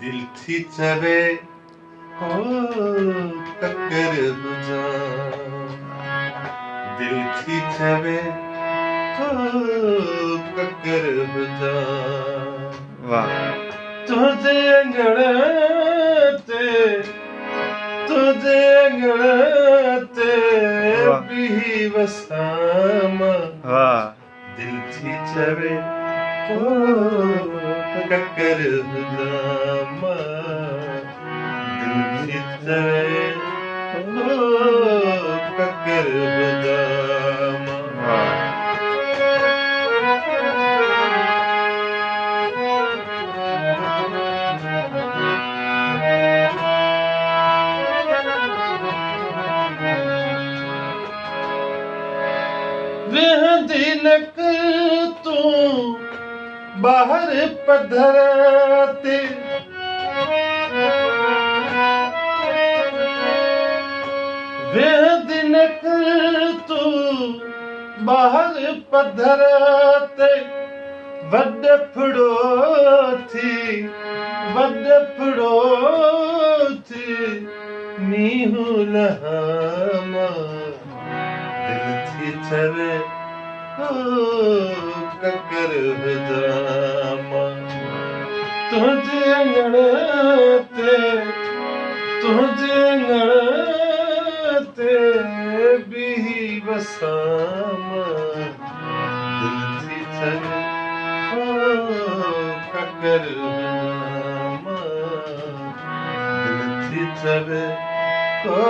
दिल थी चवे हो ककर बुझा, दिल थी चवे हो ककर बुझा। वाह तुझे अंगड़ते तुझे अंगड़ते वाह भी वसामा, वाह दिल थी चवे हो ककर बुझा, दिल थी चवे हो ककर बुझा। वाह वेहंदी नक तू बाहर पधराते, वेहंदी नक तू बाहर पधराते, वड्डे फड़ो थी मीहू लहामा, दिल थी चवे हो ककर बुझामा। तुझे अंगड़ते भी वसामा, दिल थी चवे हो ककर बुझामा, दिल थी चवे हो